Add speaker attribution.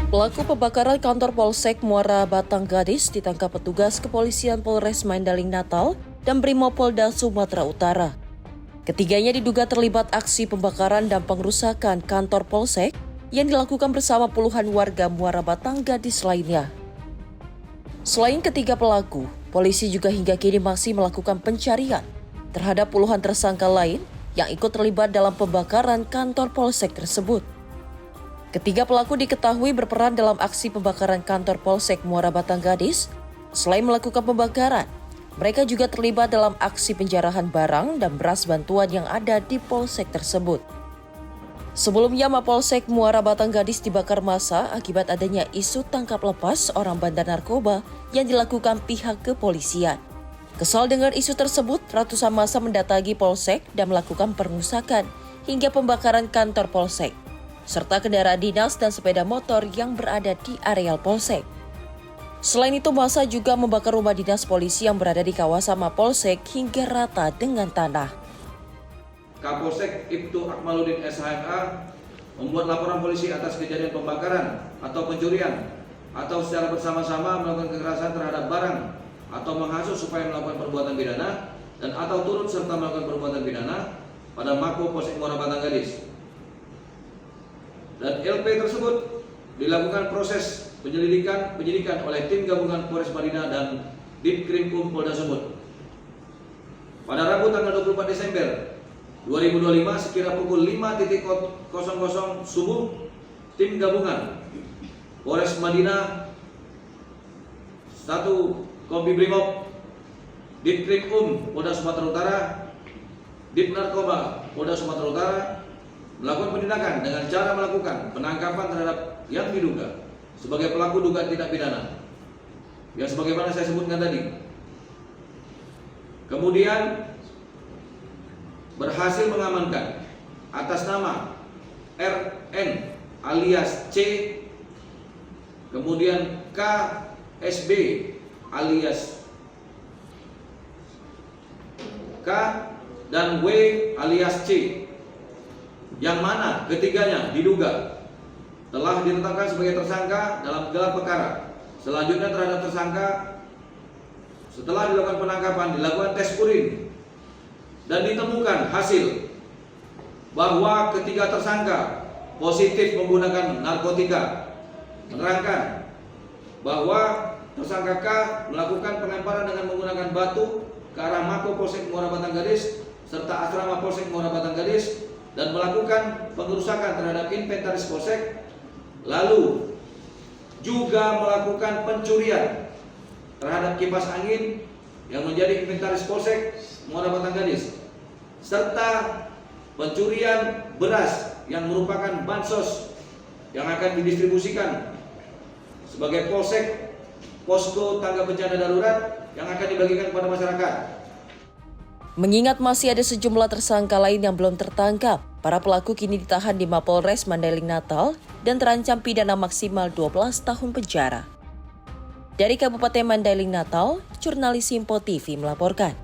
Speaker 1: Pelaku pembakaran kantor Polsek Muara Batang Gadis ditangkap petugas kepolisian Polres Mandaling Natal dan Brimopolda Sumatera Utara. Ketiganya diduga terlibat aksi pembakaran dan pengrusakan kantor Polsek yang dilakukan bersama puluhan warga Muara Batang Gadis lainnya. Selain ketiga pelaku, polisi juga hingga kini masih melakukan pencarian terhadap puluhan tersangka lain yang ikut terlibat dalam pembakaran kantor Polsek tersebut. Ketiga pelaku diketahui berperan dalam aksi pembakaran kantor Polsek Muara Batang Gadis. Selain melakukan pembakaran, mereka juga terlibat dalam aksi penjarahan barang dan beras bantuan yang ada di Polsek tersebut. Sebelumnya, Mapolsek Muara Batang Gadis dibakar massa akibat adanya isu tangkap lepas orang bandar narkoba yang dilakukan pihak kepolisian. Kesal dengan isu tersebut, ratusan massa mendatangi Polsek dan melakukan pengerusakan hingga pembakaran kantor Polsek, serta kendaraan dinas dan sepeda motor yang berada di areal Polsek. Selain itu, massa juga membakar rumah dinas polisi yang berada di kawasan Mapolsek hingga rata dengan tanah.
Speaker 2: Kapolsek Ibtu Akmaluddin SHMA membuat laporan polisi atas kejadian pembakaran atau pencurian atau secara bersama-sama melakukan kekerasan terhadap barang atau menghasut supaya melakukan perbuatan pidana dan atau turut serta melakukan perbuatan pidana pada Mako Polsek Muara Batang Gadis. Dan LP tersebut dilakukan proses penyidikan oleh tim gabungan Polres Madinah dan Ditkrimum Polda Sumut. Pada Rabu tanggal 24 Desember 2025 sekira pukul 5.00 subuh, tim gabungan Polres Madinah 1 Kompi Brimob, Ditkrimum Polda Sumatera Utara, Dit Narkoba Polda Sumatera Utara melakukan penindakan dengan cara melakukan penangkapan terhadap yang diduga sebagai pelaku dugaan tindak pidana yang sebagaimana saya sebutkan tadi. Kemudian berhasil mengamankan atas nama RN alias C, kemudian KSB alias K, dan W alias C, yang mana ketiganya diduga telah ditetapkan sebagai tersangka dalam gelar perkara. Selanjutnya terhadap tersangka, setelah dilakukan penangkapan, dilakukan tes urin dan ditemukan hasil bahwa ketiga tersangka positif menggunakan narkotika. Menerangkan bahwa tersangka K melakukan pelemparan dengan menggunakan batu ke arah Mako Polsek Muara Batang Gadis serta asrama Polsek Muara Batang Gadis dan melakukan pengerusakan terhadap inventaris Polsek, lalu juga melakukan pencurian terhadap kipas angin yang menjadi inventaris Polsek Muara Batang Gadis, serta pencurian beras yang merupakan bansos yang akan didistribusikan sebagai Polsek posko tangga bencana darurat yang akan dibagikan kepada masyarakat.
Speaker 1: Mengingat masih ada sejumlah tersangka lain yang belum tertangkap, para pelaku kini ditahan di Mapolres Mandaling Natal dan terancam pidana maksimal 12 tahun penjara. Dari Kabupaten Mandaling Natal, jurnalis Simpo TV melaporkan.